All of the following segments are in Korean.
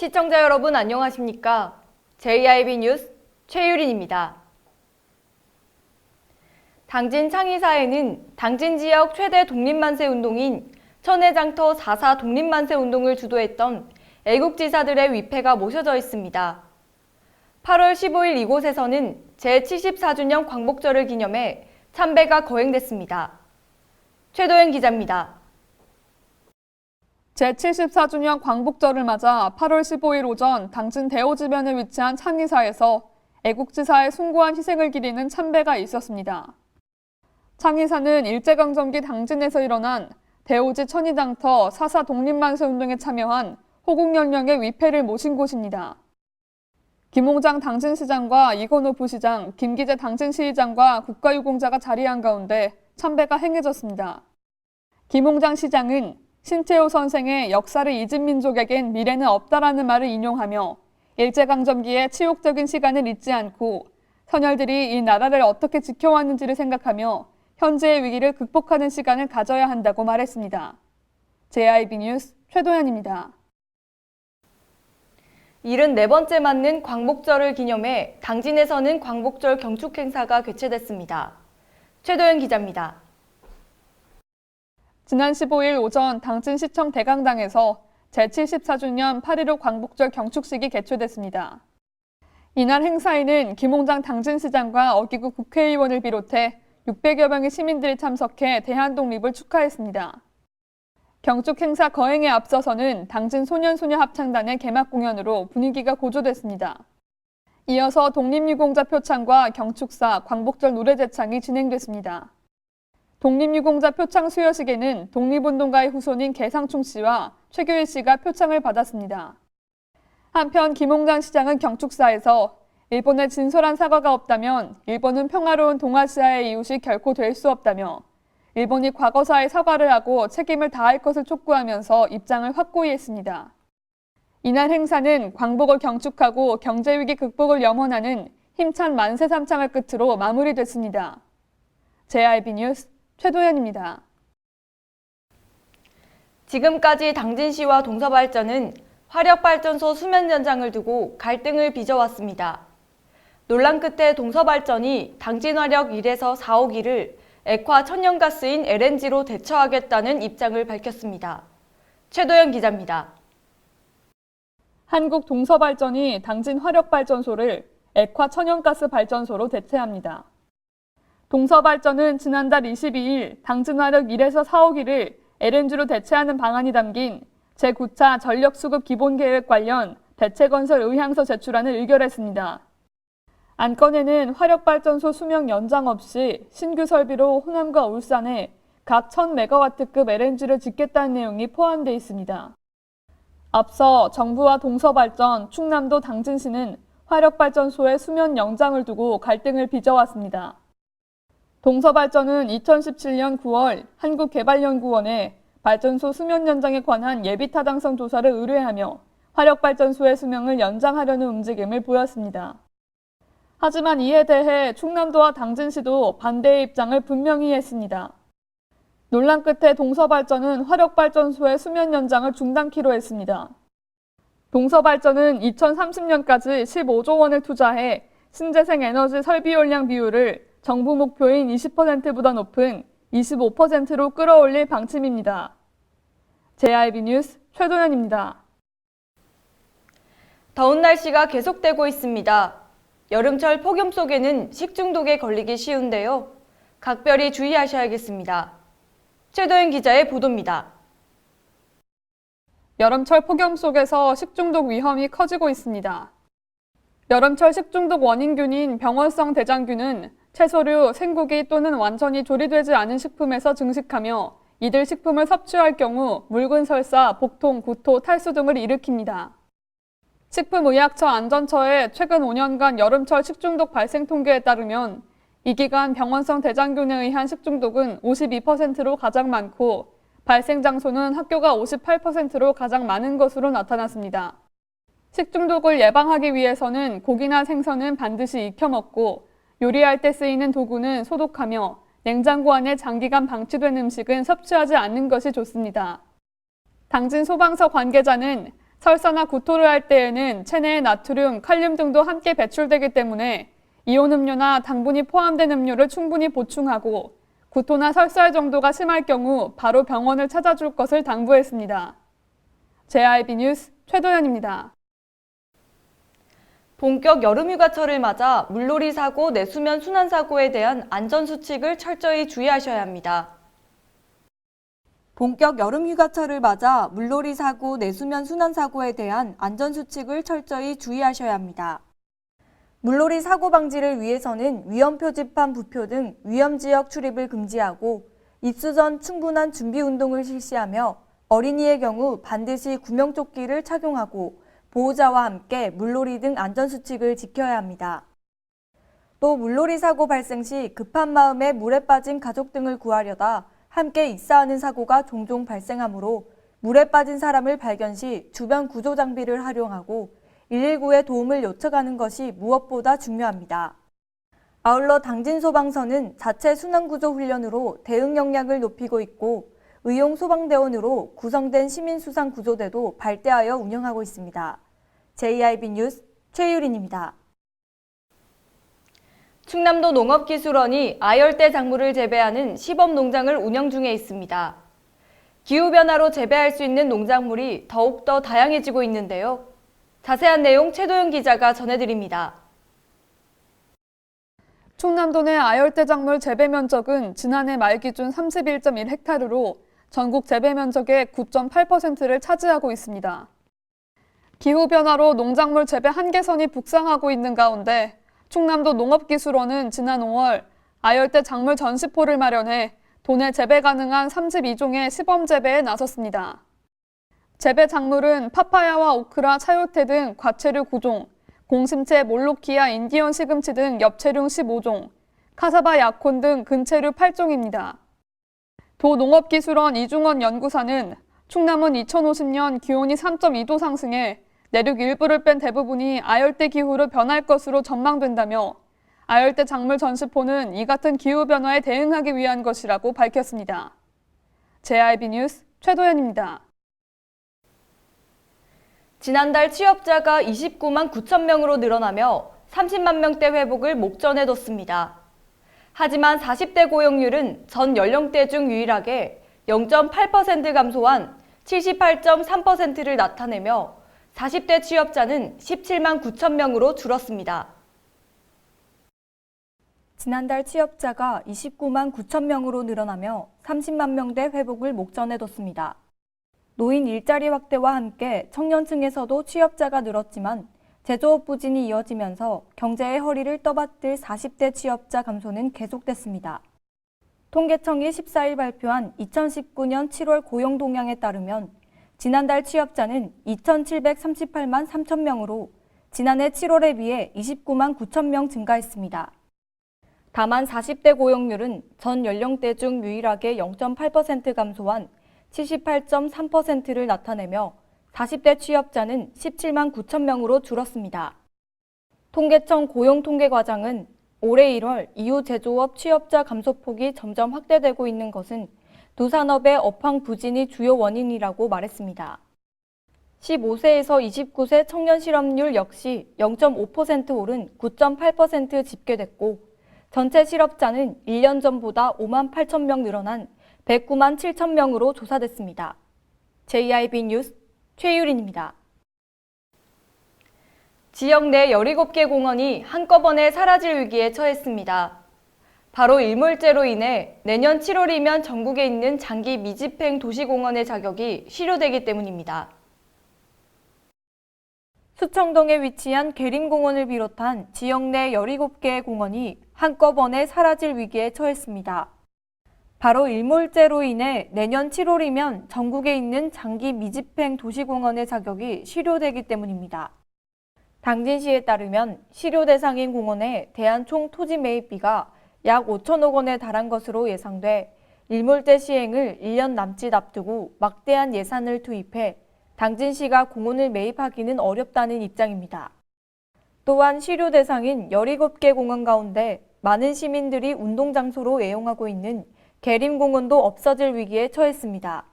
시청자 여러분 안녕하십니까? JIB 뉴스 최유린입니다. 당진 창의사에는 당진 지역 최대 독립만세 운동인 천혜장터 4.4 독립만세 운동을 주도했던 애국지사들의 위패가 모셔져 있습니다. 8월 15일 이곳에서는 제74주년 광복절을 기념해 참배가 거행됐습니다. 최도연 기자입니다. 제74주년 광복절을 맞아 8월 15일 오전 당진 대오주변에 위치한 창의사에서 애국지사의 숭고한 희생을 기리는 참배가 있었습니다. 창의사는 일제강점기 당진에서 일어난 대오지 천의장터 4.4 독립만세 운동에 참여한 호국연령의 위패를 모신 곳입니다. 김홍장 당진시장과 이건호 부시장, 김기재 당진시의장과 국가유공자가 자리한 가운데 참배가 행해졌습니다. 김홍장 시장은 신태호 선생의 역사를 잊은 민족에겐 미래는 없다라는 말을 인용하며 일제강점기의 치욕적인 시간을 잊지 않고 선열들이 이 나라를 어떻게 지켜왔는지를 생각하며 현재의 위기를 극복하는 시간을 가져야 한다고 말했습니다. JIB 뉴스 최도연입니다. 74번째 맞는 광복절을 기념해 당진에서는 광복절 경축 행사가 개최됐습니다. 최도연 기자입니다. 지난 15일 오전 당진시청 대강당에서 제74주년 8.15 광복절 경축식이 개최됐습니다. 이날 행사에는 김홍장 당진시장과 어기구 국회의원을 비롯해 600여 명의 시민들이 참석해 대한독립을 축하했습니다. 경축 행사 거행에 앞서서는 당진 소년소녀 합창단의 개막 공연으로 분위기가 고조됐습니다. 이어서 독립유공자 표창과 경축사, 광복절 노래 제창이 진행됐습니다. 독립유공자 표창 수여식에는 독립운동가의 후손인 개상충 씨와 최규일 씨가 표창을 받았습니다. 한편 김홍장 시장은 경축사에서 일본의 진솔한 사과가 없다면 일본은 평화로운 동아시아의 이웃이 결코 될 수 없다며 일본이 과거사에 사과를 하고 책임을 다할 것을 촉구하면서 입장을 확고히 했습니다. 이날 행사는 광복을 경축하고 경제위기 극복을 염원하는 힘찬 만세 삼창을 끝으로 마무리됐습니다. JIB 뉴스 최도연입니다. 지금까지 당진시와 동서발전은 화력발전소 수면 연장을 두고 갈등을 빚어왔습니다. 논란 끝에 동서발전이 당진화력 1에서 4호기를 액화 천연가스인 LNG로 대처하겠다는 입장을 밝혔습니다. 최도연 기자입니다. 한국 동서발전이 당진 화력발전소를 액화 천연가스 발전소로 대체합니다. 동서발전은 지난달 22일 당진화력 1에서 4호기를 LNG로 대체하는 방안이 담긴 제9차 전력수급 기본계획 관련 대체건설 의향서 제출안을 의결했습니다. 안건에는 화력발전소 수명 연장 없이 신규 설비로 호남과 울산에 각 1000메가와트급 LNG를 짓겠다는 내용이 포함되어 있습니다. 앞서 정부와 동서발전, 충남도 당진시는 화력발전소의 수면 연장을 두고 갈등을 빚어왔습니다. 동서발전은 2017년 9월 한국개발연구원에 발전소 수면 연장에 관한 예비타당성 조사를 의뢰하며 화력발전소의 수명을 연장하려는 움직임을 보였습니다. 하지만 이에 대해 충남도와 당진시도 반대의 입장을 분명히 했습니다. 논란 끝에 동서발전은 화력발전소의 수면 연장을 중단키로 했습니다. 동서발전은 2030년까지 15조 원을 투자해 신재생 에너지 설비 용량 비율을 정부 목표인 20%보다 높은 25%로 끌어올릴 방침입니다. JIB 뉴스 최도연입니다. 더운 날씨가 계속되고 있습니다. 여름철 폭염 속에는 식중독에 걸리기 쉬운데요. 각별히 주의하셔야겠습니다. 최도연 기자의 보도입니다. 여름철 폭염 속에서 식중독 위험이 커지고 있습니다. 여름철 식중독 원인균인 병원성 대장균은 채소류, 생고기 또는 완전히 조리되지 않은 식품에서 증식하며 이들 식품을 섭취할 경우 묽은 설사, 복통, 구토, 탈수 등을 일으킵니다. 식품의약처 안전처의 최근 5년간 여름철 식중독 발생 통계에 따르면 이 기간 병원성 대장균에 의한 식중독은 52%로 가장 많고 발생 장소는 학교가 58%로 가장 많은 것으로 나타났습니다. 식중독을 예방하기 위해서는 고기나 생선은 반드시 익혀 먹고 요리할 때 쓰이는 도구는 소독하며 냉장고 안에 장기간 방치된 음식은 섭취하지 않는 것이 좋습니다. 당진 소방서 관계자는 설사나 구토를 할 때에는 체내에 나트륨, 칼륨 등도 함께 배출되기 때문에 이온 음료나 당분이 포함된 음료를 충분히 보충하고 구토나 설사의 정도가 심할 경우 바로 병원을 찾아줄 것을 당부했습니다. JIB 뉴스 최도연입니다. 본격 여름휴가철을 맞아 물놀이 사고, 내수면 순환 사고에 대한 안전수칙을 철저히 주의하셔야 합니다. 본격 여름휴가철을 맞아 물놀이 사고, 내수면 순환 사고에 대한 안전수칙을 철저히 주의하셔야 합니다. 물놀이 사고 방지를 위해서는 위험 표지판 부표 등 위험지역 출입을 금지하고 입수 전 충분한 준비 운동을 실시하며 어린이의 경우 반드시 구명조끼를 착용하고 보호자와 함께 물놀이 등 안전수칙을 지켜야 합니다. 또 물놀이 사고 발생 시 급한 마음에 물에 빠진 가족 등을 구하려다 함께 익사하는 사고가 종종 발생하므로 물에 빠진 사람을 발견 시 주변 구조 장비를 활용하고 119에 도움을 요청하는 것이 무엇보다 중요합니다. 아울러 당진소방서는 자체 순환구조 훈련으로 대응 역량을 높이고 있고 의용소방대원으로 구성된 시민수상구조대도 발대하여 운영하고 있습니다. JIB 뉴스 최유린입니다. 충남도 농업기술원이 아열대 작물을 재배하는 시범농장을 운영 중에 있습니다. 기후변화로 재배할 수 있는 농작물이 더욱더 다양해지고 있는데요. 자세한 내용 최도영 기자가 전해드립니다. 충남도 내 아열대 작물 재배 면적은 지난해 말 기준 31.1헥타르로 전국 재배 면적의 9.8%를 차지하고 있습니다. 기후변화로 농작물 재배 한계선이 북상하고 있는 가운데 충남도 농업기술원은 지난 5월 아열대 작물 전시포를 마련해 도내 재배 가능한 32종의 시범 재배에 나섰습니다. 재배 작물은 파파야와 오크라, 차요테 등 과채류 9종, 공심채, 몰로키아, 인디언 시금치 등 엽채류 15종, 카사바 야콘 등 근채류 8종입니다. 도 농업기술원 이중원 연구사는 충남은 2050년 기온이 3.2도 상승해 내륙 일부를 뺀 대부분이 아열대 기후로 변할 것으로 전망된다며 아열대 작물 전시포는 이 같은 기후변화에 대응하기 위한 것이라고 밝혔습니다. JIB 뉴스 최도연입니다. 지난달 취업자가 29만 9천 명으로 늘어나며 30만 명대 회복을 목전에 뒀습니다. 하지만 40대 고용률은 전 연령대 중 유일하게 0.8% 감소한 78.3%를 나타내며 40대 취업자는 17만 9천 명으로 줄었습니다. 지난달 취업자가 29만 9천 명으로 늘어나며 30만 명대 회복을 목전에 뒀습니다. 노인 일자리 확대와 함께 청년층에서도 취업자가 늘었지만 제조업 부진이 이어지면서 경제의 허리를 떠받들 40대 취업자 감소는 계속됐습니다. 통계청이 14일 발표한 2019년 7월 고용 동향에 따르면 지난달 취업자는 2,738만 3천 명으로 지난해 7월에 비해 29만 9천 명 증가했습니다. 다만 40대 고용률은 전 연령대 중 유일하게 0.8% 감소한 78.3%를 나타내며 40대 취업자는 17만 9천 명으로 줄었습니다. 통계청 고용통계과장은 올해 1월 이후 제조업 취업자 감소폭이 점점 확대되고 있는 것은 두 산업의 업황 부진이 주요 원인이라고 말했습니다. 15세에서 29세 청년 실업률 역시 0.5% 오른 9.8% 집계됐고 전체 실업자는 1년 전보다 5만 8천 명 늘어난 109만 7천 명으로 조사됐습니다. JIB 뉴스 최유린입니다. 지역 내 17개 공원이 한꺼번에 사라질 위기에 처했습니다. 바로 일몰제로 인해 내년 7월이면 전국에 있는 장기 미집행 도시공원의 자격이 실효되기 때문입니다. 수청동에 위치한 계림공원을 비롯한 지역 내 17개의 공원이 한꺼번에 사라질 위기에 처했습니다. 바로 일몰제로 인해 내년 7월이면 전국에 있는 장기 미집행 도시공원의 자격이 실효되기 때문입니다. 당진시에 따르면 실효 대상인 공원에 대한 총 토지 매입비가 약 5천억 원에 달한 것으로 예상돼 일몰제 시행을 1년 남짓 앞두고 막대한 예산을 투입해 당진시가 공원을 매입하기는 어렵다는 입장입니다. 또한 실효 대상인 17개 공원 가운데 많은 시민들이 운동장소로 애용하고 있는 계림공원도 없어질 위기에 처했습니다.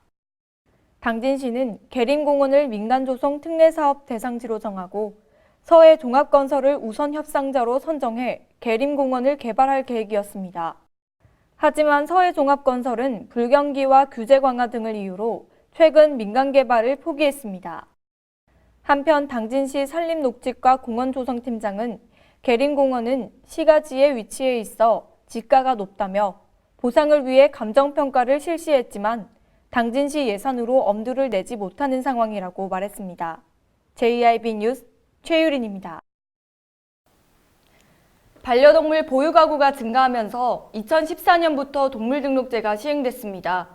당진시는 계림공원을 민간조성 특례사업 대상지로 정하고 서해 종합건설을 우선 협상자로 선정해 계림공원을 개발할 계획이었습니다. 하지만 서해 종합건설은 불경기와 규제 강화 등을 이유로 최근 민간 개발을 포기했습니다. 한편 당진시 산림녹지과 공원조성팀장은 계림공원은 시가지에 위치해 있어 지가가 높다며 보상을 위해 감정평가를 실시했지만 당진시 예산으로 엄두를 내지 못하는 상황이라고 말했습니다. JIB 뉴스 최유린입니다. 반려동물 보유 가구가 증가하면서 2014년부터 동물등록제가 시행됐습니다.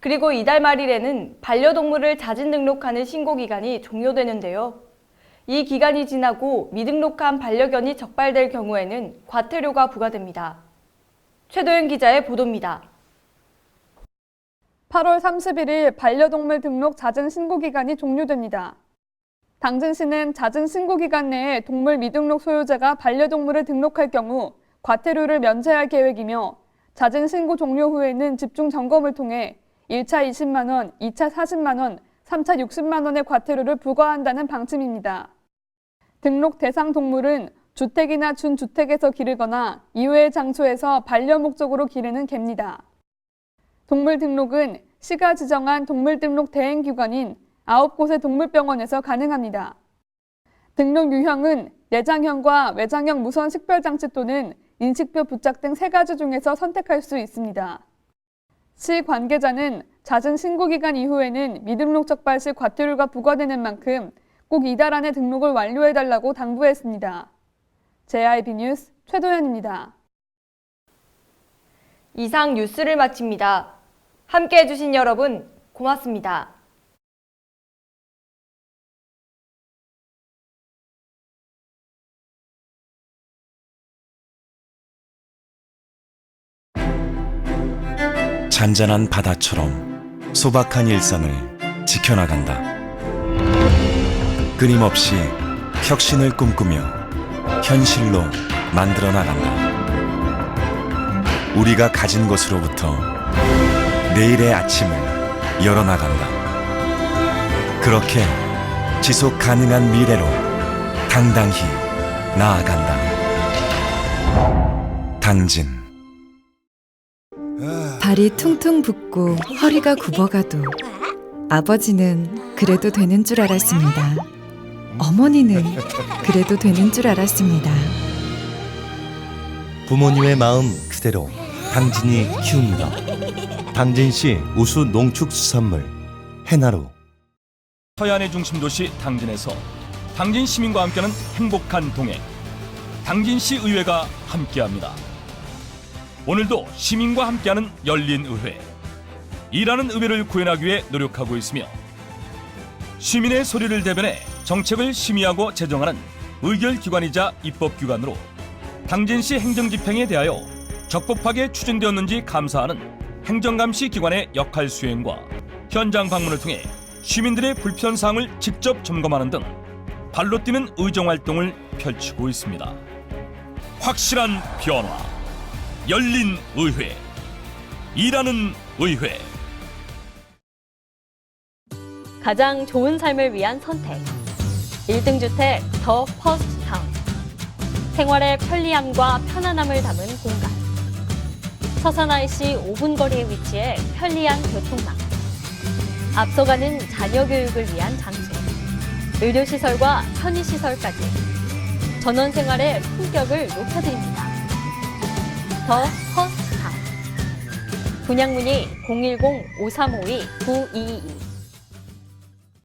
그리고 이달 말일에는 반려동물을 자진 등록하는 신고기간이 종료되는데요. 이 기간이 지나고 미등록한 반려견이 적발될 경우에는 과태료가 부과됩니다. 최도연 기자의 보도입니다. 8월 31일 반려동물 등록 잦은 신고 기간이 종료됩니다. 당진시는 잦은 신고 기간 내에 동물 미등록 소유자가 반려동물을 등록할 경우 과태료를 면제할 계획이며 잦은 신고 종료 후에는 집중 점검을 통해 1차 20만 원, 2차 40만 원, 3차 60만 원의 과태료를 부과한다는 방침입니다. 등록 대상 동물은 주택이나 준주택에서 기르거나 이외의 장소에서 반려 목적으로 기르는 개입니다. 동물 등록은 시가 지정한 동물 등록 대행 기관인 9곳의 동물병원에서 가능합니다. 등록 유형은 내장형과 외장형 무선 식별장치 또는 인식표 부착 등 3가지 중에서 선택할 수 있습니다. 시 관계자는 잦은 신고 기간 이후에는 미등록 적발 시 과태료가 부과되는 만큼 꼭 이달 안에 등록을 완료해달라고 당부했습니다. JIB 뉴스 최도연입니다. 이상 뉴스를 마칩니다. 함께해 주신 여러분 고맙습니다. 잔잔한 바다처럼 소박한 일상을 지켜나간다. 끊임없이 혁신을 꿈꾸며 현실로 만들어 나간다. 우리가 가진 것으로부터 내일의 아침을 열어나간다. 그렇게 지속 가능한 미래로 당당히 나아간다. 당진. 발이 퉁퉁 붓고 허리가 굽어가도 아버지는 그래도 되는 줄 알았습니다. 어머니는 그래도 되는 줄 알았습니다. 부모님의 마음 그대로 당진이 키웁니다. 당진시 우수 농축수산물 해나루. 서해안의 중심 도시 당진에서 당진 시민과 함께하는 행복한 동행, 당진시 의회가 함께합니다. 오늘도 시민과 함께하는 열린 의회, 일하는 의회를 구현하기 위해 노력하고 있으며 시민의 소리를 대변해 정책을 심의하고 제정하는 의결기관이자 입법기관으로 당진시 행정집행에 대하여 적법하게 추진되었는지 감사하는 행정감시 기관의 역할 수행과 현장 방문을 통해 시민들의 불편사항을 직접 점검하는 등 발로 뛰는 의정활동을 펼치고 있습니다. 확실한 변화, 열린 의회, 일하는 의회. 가장 좋은 삶을 위한 선택. 1등 주택 더 퍼스트 타운. 생활의 편리함과 편안함을 담은 공간. 서산 IC 5분 거리에 위치해 편리한 교통망. 앞서가는 자녀 교육을 위한 장소. 의료시설과 편의시설까지. 전원 생활의 품격을 높여드립니다. 더 퍼스트 타운. 분양 문의 010-5352-9222